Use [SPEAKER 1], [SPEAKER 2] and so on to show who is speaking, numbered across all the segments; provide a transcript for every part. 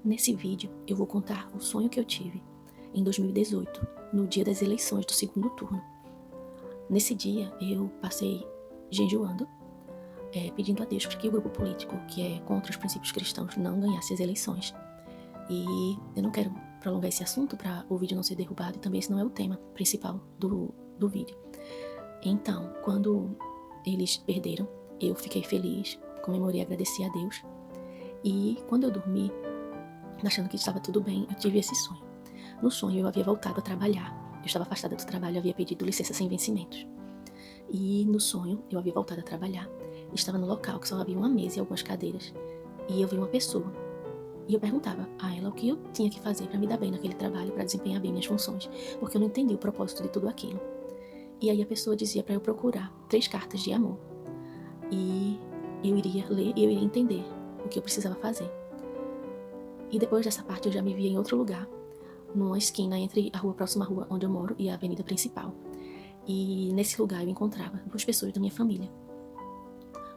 [SPEAKER 1] Nesse vídeo, eu vou contar o sonho que eu tive em 2018, no dia das eleições do segundo turno. Nesse dia, eu passei jejuando, pedindo a Deus para que o grupo político, que é contra os princípios cristãos, não ganhasse as eleições. E eu não quero prolongar esse assunto para o vídeo não ser derrubado, e também esse não é o tema principal do vídeo. Então, quando eles perderam, eu fiquei feliz, comemorei e agradeci a Deus. E quando eu dormi, achando que estava tudo bem, eu tive esse sonho. No sonho, eu havia voltado a trabalhar. Eu estava afastada do trabalho, eu havia pedido licença sem vencimentos. E no sonho, eu havia voltado a trabalhar. Estava no local que só havia uma mesa e algumas cadeiras. E eu vi uma pessoa. E eu perguntava a ela o que eu tinha que fazer para me dar bem naquele trabalho, para desempenhar bem minhas funções, porque eu não entendi o propósito de tudo aquilo. E aí a pessoa dizia para eu procurar 3 cartas de amor. E eu iria ler e eu iria entender o que eu precisava fazer. E depois dessa parte eu já me via em outro lugar, numa esquina entre a próxima rua onde eu moro e a avenida principal. E nesse lugar eu encontrava 2 pessoas da minha família.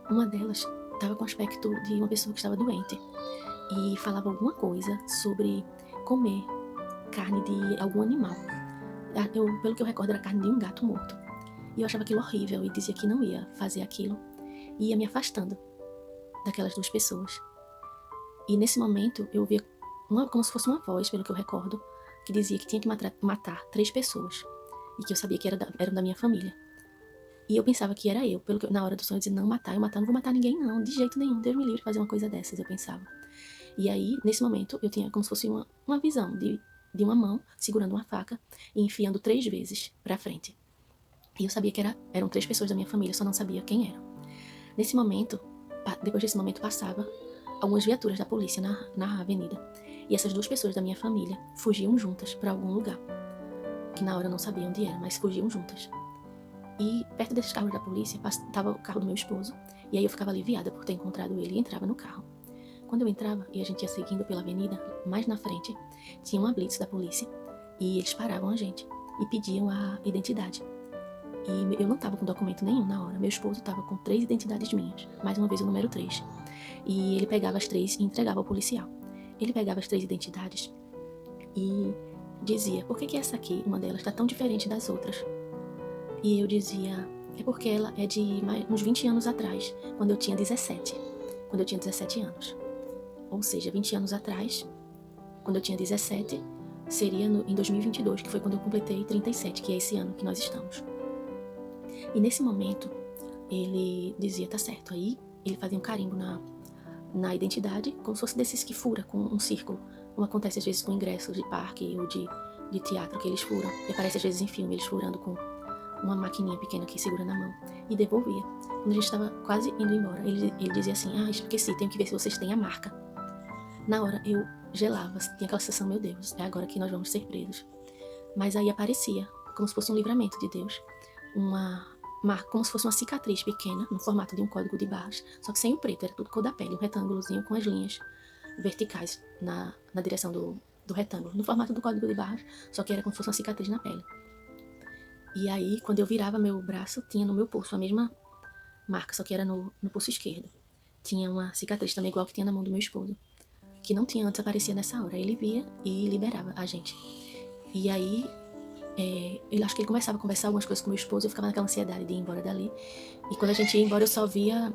[SPEAKER 1] Uma delas estava com o aspecto de uma pessoa que estava doente e falava alguma coisa sobre comer carne de algum animal. Pelo que eu recordo, era carne de um gato morto. E eu achava aquilo horrível e dizia que não ia fazer aquilo. E ia me afastando daquelas 2 pessoas. E nesse momento eu via como se fosse uma voz, pelo que eu recordo, que dizia que tinha que matar 3 pessoas. E que eu sabia que eram da minha família. E eu pensava que era eu, pelo que na hora do sonho eu dizia, não vou matar ninguém não, de jeito nenhum, Deus me livre de fazer uma coisa dessas, eu pensava. E aí, nesse momento, eu tinha como se fosse uma visão de uma mão segurando uma faca e enfiando 3 vezes pra frente. E eu sabia que eram 3 pessoas da minha família, só não sabia quem eram. Nesse momento, depois desse momento, passava algumas viaturas da polícia na avenida. E essas 2 pessoas da minha família fugiam juntas pra algum lugar, que na hora eu não sabia onde era, mas fugiam juntas. E perto desses carros da polícia estava o carro do meu esposo, e aí eu ficava aliviada por ter encontrado ele e entrava no carro. Quando eu entrava e a gente ia seguindo pela avenida, mais na frente, tinha uma blitz da polícia, e eles paravam a gente e pediam a identidade. E eu não estava com documento nenhum na hora, meu esposo estava com 3 identidades minhas, mais uma vez o número 3. E ele pegava as 3 e entregava ao policial. Ele pegava as 3 identidades e dizia, por que essa aqui, uma delas, está tão diferente das outras? E eu dizia, é porque ela é de uns 20 anos atrás, quando eu tinha 17. Quando eu tinha 17 anos. Ou seja, 20 anos atrás, quando eu tinha 17, seria em 2022, que foi quando eu completei 37, que é esse ano que nós estamos. E nesse momento, ele dizia, tá certo. Aí, ele fazia um carimbo na identidade, como se fosse desses que fura com um círculo, como acontece às vezes com ingressos de parque ou de teatro, que eles furam. E aparece às vezes em filme, eles furando com uma maquininha pequena que segura na mão, e devolvia. Quando a gente estava quase indo embora, ele dizia assim, esqueci, tenho que ver se vocês têm a marca. Na hora eu gelava, tinha aquela sensação, meu Deus, é agora que nós vamos ser presos. Mas aí aparecia, como se fosse um livramento de Deus, uma marca, como se fosse uma cicatriz pequena, no formato de um código de barras, só que sem o preto, era tudo cor da pele, um retângulozinho com as linhas verticais na direção do retângulo, no formato do código de barras, só que era como se fosse uma cicatriz na pele. E aí, quando eu virava meu braço, tinha no meu pulso a mesma marca, só que era no pulso esquerdo. Tinha uma cicatriz também igual que tinha na mão do meu esposo, que não tinha antes, aparecia nessa hora. Ele via e liberava a gente. E aí, eu acho que ele começava a conversar algumas coisas com meu esposo, eu ficava naquela ansiedade de ir embora dali. E quando a gente ia embora, eu só via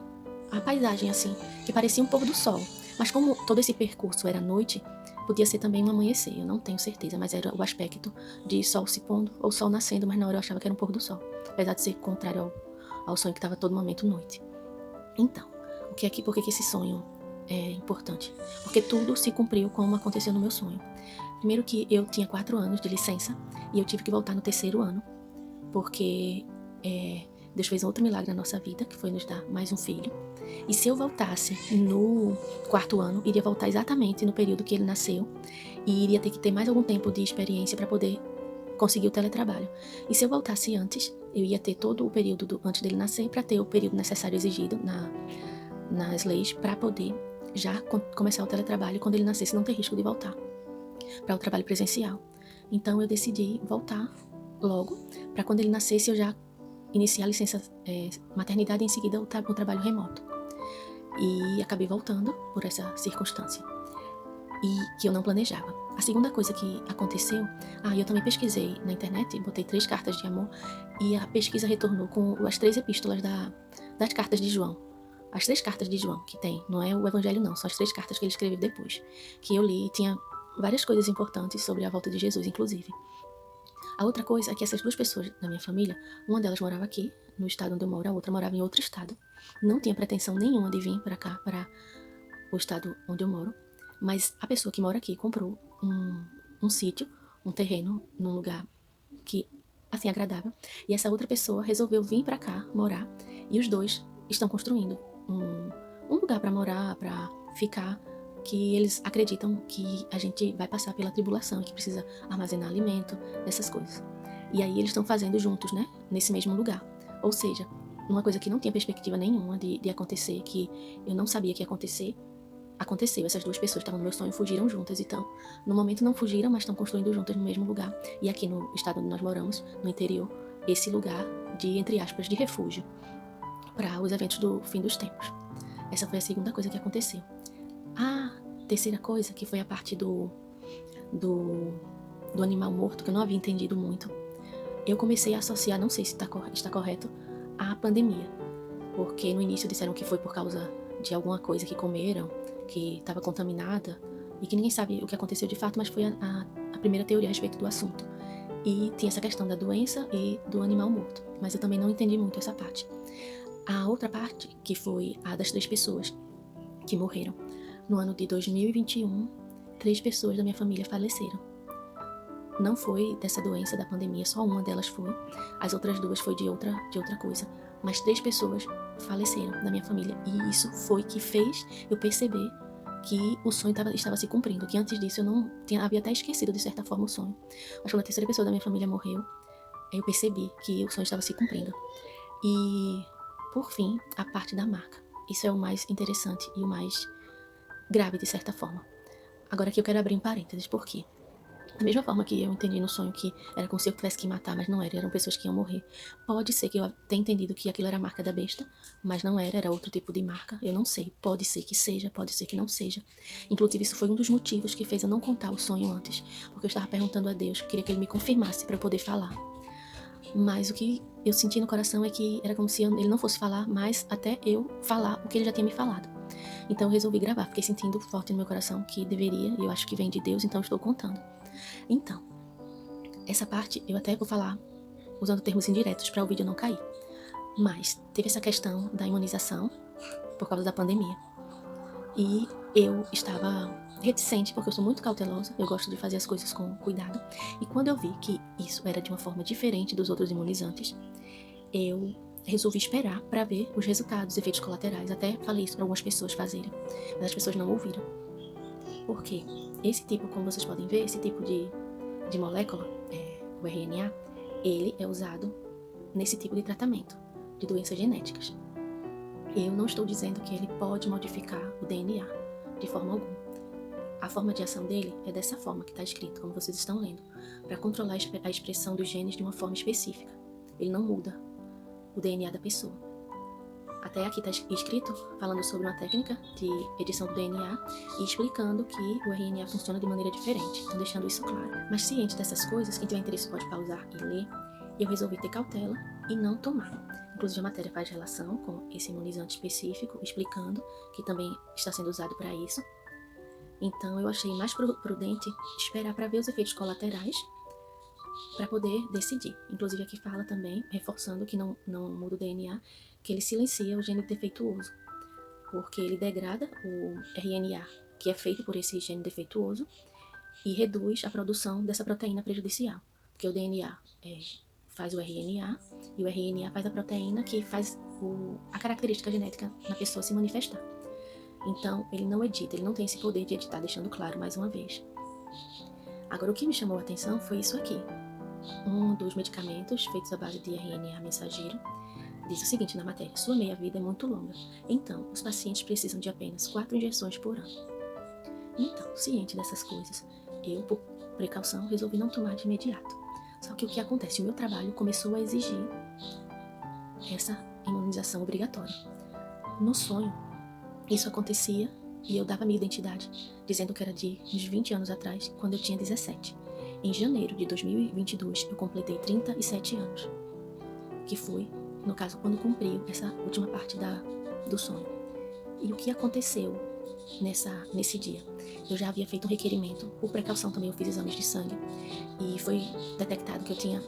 [SPEAKER 1] a paisagem, assim, que parecia um pôr do sol. Mas como todo esse percurso era noite, podia ser também um amanhecer, eu não tenho certeza, mas era o aspecto de sol se pondo ou sol nascendo, mas na hora eu achava que era um pôr do sol, apesar de ser contrário ao sonho que estava a todo momento noite. Então, por que esse sonho é importante? Porque tudo se cumpriu como aconteceu no meu sonho. Primeiro que eu tinha 4 anos de licença e eu tive que voltar no 3º ano, porque Deus fez outro milagre na nossa vida, que foi nos dar mais um filho. E se eu voltasse no 4º ano, iria voltar exatamente no período que ele nasceu e iria ter que ter mais algum tempo de experiência para poder conseguir o teletrabalho. E se eu voltasse antes, eu ia ter todo o período antes dele nascer para ter o período necessário exigido nas leis para poder já começar o teletrabalho quando ele nascesse, não ter risco de voltar para o trabalho presencial. Então eu decidi voltar logo, para quando ele nascesse eu já iniciar a licença maternidade e em seguida o trabalho remoto. E acabei voltando por essa circunstância. e que eu não planejava. A segunda coisa que aconteceu, eu também pesquisei na internet, botei 3 cartas de amor, e a pesquisa retornou com as 3 epístolas das cartas de João. As 3 cartas de João que tem, não é o evangelho não, são as 3 cartas que ele escreveu depois, que eu li e tinha várias coisas importantes sobre a volta de Jesus, inclusive. A outra coisa é que essas 2 pessoas da minha família, uma delas morava aqui, no estado onde eu moro, a outra morava em outro estado. Não tinha pretensão nenhuma de vir para cá, para o estado onde eu moro, mas a pessoa que mora aqui comprou um sítio, um terreno, num lugar que, assim, agradável, e essa outra pessoa resolveu vir para cá morar, e os 2 estão construindo um lugar para morar, para ficar, que eles acreditam que a gente vai passar pela tribulação e que precisa armazenar alimento, essas coisas. E aí eles estão fazendo juntos, né, nesse mesmo lugar. Ou seja, uma coisa que não tinha perspectiva nenhuma de acontecer, que eu não sabia que ia acontecer, aconteceu. Essas 2 pessoas estavam no meu sonho, fugiram juntas, então, no momento não fugiram, mas estão construindo juntas no mesmo lugar. E aqui no estado onde nós moramos, no interior, esse lugar de, entre aspas, de refúgio para os eventos do fim dos tempos. Essa foi a segunda coisa que aconteceu. A terceira coisa, que foi a parte do animal morto, que eu não havia entendido muito, eu comecei a associar, não sei se está correto, à pandemia. Porque no início disseram que foi por causa de alguma coisa que comeram, que estava contaminada, e que ninguém sabe o que aconteceu de fato, mas foi a primeira teoria a respeito do assunto. E tinha essa questão da doença e do animal morto, mas eu também não entendi muito essa parte. A outra parte, que foi a das 3 pessoas que morreram. No ano de 2021, 3 pessoas da minha família faleceram. Não foi dessa doença da pandemia, só uma delas foi. As outras 2 foi de outra coisa. Mas 3 pessoas faleceram da minha família. E isso foi que fez eu perceber que o sonho estava se cumprindo. Que antes disso eu havia até esquecido de certa forma o sonho. Mas quando a terceira pessoa da minha família morreu, eu percebi que o sonho estava se cumprindo. E, por fim, a parte da marca. Isso é o mais interessante e o mais grave, de certa forma. Agora aqui eu quero abrir um parênteses, por quê? Da mesma forma que eu entendi no sonho que era como se eu tivesse que matar, mas não era, eram pessoas que iam morrer. Pode ser que eu tenha entendido que aquilo era a marca da besta, mas não era outro tipo de marca, eu não sei. Pode ser que seja, pode ser que não seja. Inclusive, isso foi um dos motivos que fez eu não contar o sonho antes, porque eu estava perguntando a Deus, queria que Ele me confirmasse para eu poder falar. Mas o que eu senti no coração é que era como se Ele não fosse falar, mas até eu falar o que Ele já tinha me falado. Então eu resolvi gravar, fiquei sentindo forte no meu coração que deveria, e eu acho que vem de Deus, então eu estou contando. Então, essa parte eu até vou falar usando termos indiretos para o vídeo não cair. Mas teve essa questão da imunização por causa da pandemia. E eu estava reticente, porque eu sou muito cautelosa, eu gosto de fazer as coisas com cuidado. E quando eu vi que isso era de uma forma diferente dos outros imunizantes, eu resolvi esperar para ver os resultados, os efeitos colaterais. Até falei isso para algumas pessoas fazerem, mas as pessoas não ouviram. Por quê? Esse tipo, como vocês podem ver, esse tipo de molécula, o RNA, ele é usado nesse tipo de tratamento de doenças genéticas. Eu não estou dizendo que ele pode modificar o DNA de forma alguma. A forma de ação dele é dessa forma que está escrito, como vocês estão lendo, para controlar a expressão dos genes de uma forma específica. Ele não muda o DNA da pessoa. Até aqui está escrito falando sobre uma técnica de edição do DNA e explicando que o RNA funciona de maneira diferente, então deixando isso claro. Mas ciente dessas coisas, quem tiver interesse pode pausar e ler, eu resolvi ter cautela e não tomar. Inclusive a matéria faz relação com esse imunizante específico, explicando que também está sendo usado para isso. Então eu achei mais prudente esperar para ver os efeitos colaterais para poder decidir. Inclusive aqui fala também, reforçando que não muda o DNA, que ele silencia o gene defeituoso, porque ele degrada o RNA, que é feito por esse gene defeituoso, e reduz a produção dessa proteína prejudicial, porque o DNA faz o RNA, e o RNA faz a proteína que faz a característica genética na pessoa se manifestar. Então, ele não edita, ele não tem esse poder de editar, deixando claro mais uma vez. Agora, o que me chamou a atenção foi isso aqui. Um dos medicamentos feitos à base de RNA mensageiro diz o seguinte na matéria: sua meia-vida é muito longa, então os pacientes precisam de apenas 4 injeções por ano. Então, ciente dessas coisas, eu, por precaução, resolvi não tomar de imediato. Só que o que acontece? O meu trabalho começou a exigir essa imunização obrigatória. No sonho, isso acontecia E eu dava minha identidade, dizendo que era de uns 20 anos atrás, quando eu tinha 17. Em janeiro de 2022, eu completei 37 anos, que foi, no caso, quando cumpriu essa última parte do sonho. E o que aconteceu nesse dia? Eu já havia feito um requerimento, por precaução também eu fiz exames de sangue, e foi detectado que eu tinha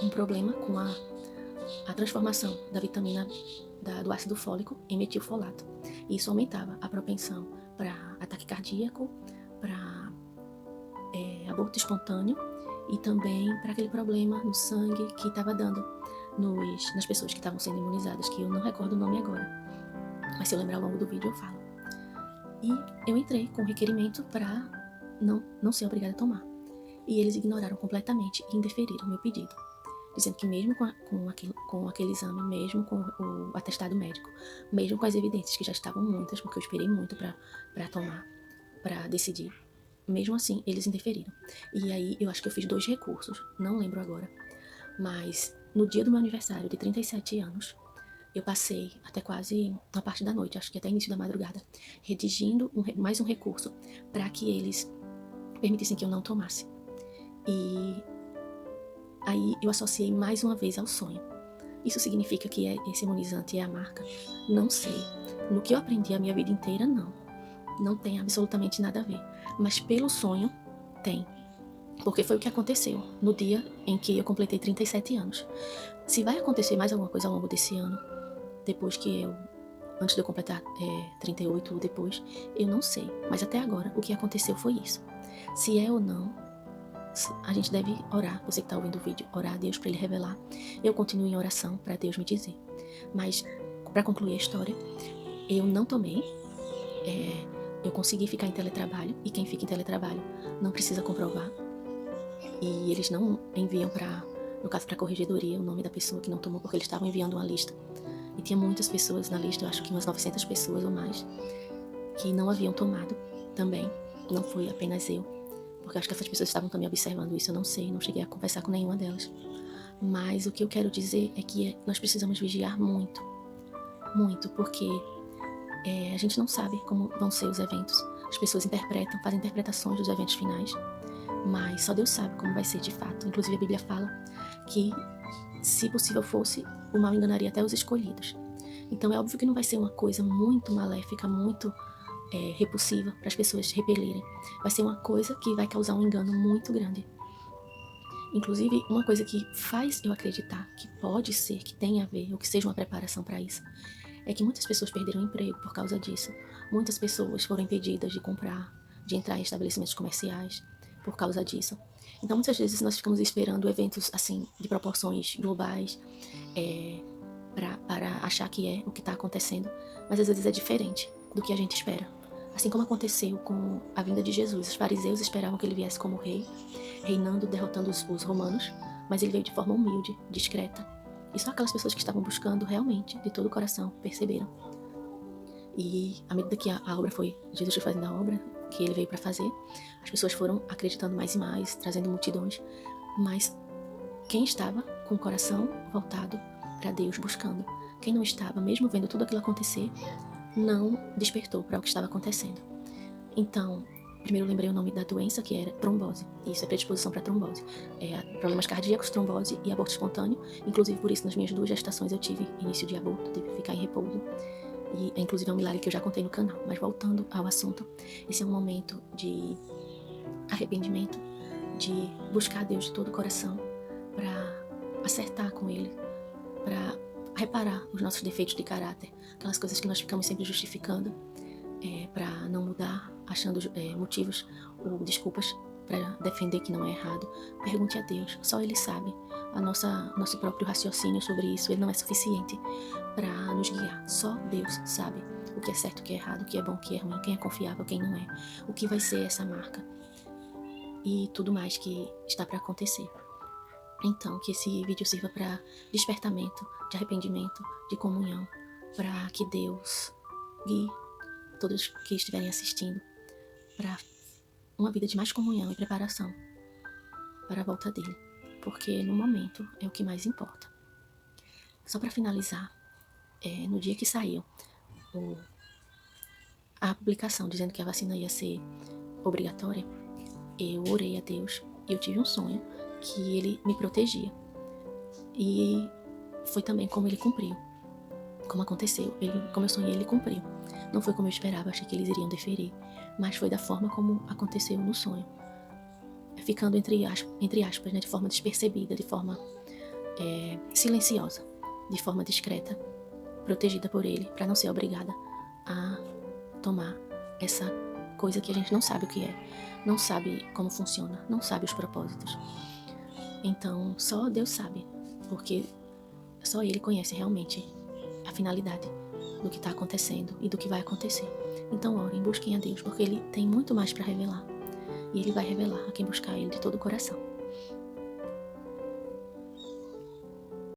[SPEAKER 1] um problema com a transformação da vitamina do ácido fólico em metilfolato. E isso aumentava a propensão para ataque cardíaco, para aborto espontâneo e também para aquele problema no sangue que estava dando nas pessoas que estavam sendo imunizadas, que eu não recordo o nome agora, mas se eu lembrar ao longo do vídeo eu falo. E eu entrei com requerimento para não ser obrigada a tomar. E eles ignoraram completamente e indeferiram meu pedido, dizendo que mesmo com aquele exame, mesmo com o atestado médico, mesmo com as evidências, que já estavam muitas, porque eu esperei muito para tomar, para decidir, mesmo assim, eles indeferiram. E aí, eu acho que eu fiz 2 recursos, não lembro agora, mas no dia do meu aniversário de 37 anos, eu passei até quase uma parte da noite, acho que até início da madrugada, redigindo mais um recurso para que eles permitissem que eu não tomasse. E aí eu associei mais uma vez ao sonho. Isso significa que esse imunizante é a marca? Não sei. No que eu aprendi a minha vida inteira, não. Não tem absolutamente nada a ver. Mas pelo sonho, tem. Porque foi o que aconteceu no dia em que eu completei 37 anos. Se vai acontecer mais alguma coisa ao longo desse ano, antes de eu completar 38 ou depois, eu não sei. Mas até agora, o que aconteceu foi isso. Se é ou não, a gente deve orar, você que está ouvindo o vídeo, orar a Deus para Ele revelar. Eu continuo em oração para Deus me dizer. Mas, para concluir a história, eu não tomei, eu consegui ficar em teletrabalho, e quem fica em teletrabalho não precisa comprovar. E eles não enviam no caso para a corregedoria, o nome da pessoa que não tomou, porque eles estavam enviando uma lista. E tinha muitas pessoas na lista, eu acho que umas 900 pessoas ou mais, que não haviam tomado também. Não foi apenas eu, porque eu acho que essas pessoas estavam também observando isso, eu não sei, não cheguei a conversar com nenhuma delas. Mas o que eu quero dizer é que nós precisamos vigiar muito, muito, porque a gente não sabe como vão ser os eventos. As pessoas interpretam, fazem interpretações dos eventos finais, mas só Deus sabe como vai ser de fato. Inclusive a Bíblia fala que, se possível fosse, o mal enganaria até os escolhidos. Então é óbvio que não vai ser uma coisa muito maléfica, muito repulsiva para as pessoas repelirem. Vai ser uma coisa que vai causar um engano muito grande. Inclusive, uma coisa que faz eu acreditar que pode ser, que tenha a ver, ou que seja uma preparação para isso, é que muitas pessoas perderam o emprego por causa disso. Muitas pessoas foram impedidas de comprar, de entrar em estabelecimentos comerciais por causa disso. Então, muitas vezes nós ficamos esperando eventos assim de proporções globais para achar que é o que está acontecendo, mas às vezes é diferente do que a gente espera. Assim como aconteceu com a vinda de Jesus. Os fariseus esperavam que ele viesse como rei, reinando, derrotando os romanos, mas ele veio de forma humilde, discreta. E só aquelas pessoas que estavam buscando realmente, de todo o coração, perceberam. E à medida que Jesus foi fazendo a obra que ele veio para fazer, as pessoas foram acreditando mais e mais, trazendo multidões, mas quem estava com o coração voltado para Deus, buscando, quem não estava, mesmo vendo tudo aquilo acontecer, não despertou para o que estava acontecendo. Então, primeiro eu lembrei o nome da doença, que era trombose. Isso é predisposição para trombose. Problemas cardíacos, trombose e aborto espontâneo. Inclusive, por isso, nas minhas 2 gestações eu tive início de aborto, tive que ficar em repouso. E, inclusive, é um milagre que eu já contei no canal. Mas voltando ao assunto, esse é um momento de arrependimento, de buscar Deus de todo o coração, para acertar com Ele, para reparar os nossos defeitos de caráter, aquelas coisas que nós ficamos sempre justificando, para não mudar, achando motivos ou desculpas para defender que não é errado. Pergunte a Deus, só Ele sabe. Nosso próprio raciocínio sobre isso, ele não é suficiente para nos guiar. Só Deus sabe o que é certo, o que é errado, o que é bom, o que é ruim, quem é confiável, quem não é, o que vai ser essa marca e tudo mais que está para acontecer. Então, que esse vídeo sirva para despertamento, de arrependimento, de comunhão, para que Deus guie todos que estiverem assistindo para uma vida de mais comunhão e preparação para a volta dele, porque no momento é o que mais importa. Só para finalizar, no dia que saiu a publicação dizendo que a vacina ia ser obrigatória, eu orei a Deus e eu tive um sonho que ele me protegia. E foi também como ele cumpriu, como aconteceu. Como eu sonhei, ele cumpriu. Não foi como eu esperava, achei que eles iriam deferir, mas foi da forma como aconteceu no sonho. Ficando entre aspas, né, de forma despercebida, de forma silenciosa, de forma discreta, protegida por ele, para não ser obrigada a tomar essa coisa que a gente não sabe o que é, não sabe como funciona, não sabe os propósitos. Então, só Deus sabe, porque só Ele conhece realmente a finalidade do que está acontecendo e do que vai acontecer. Então, orem, busquem a Deus, porque Ele tem muito mais para revelar. E Ele vai revelar a quem buscar Ele de todo o coração.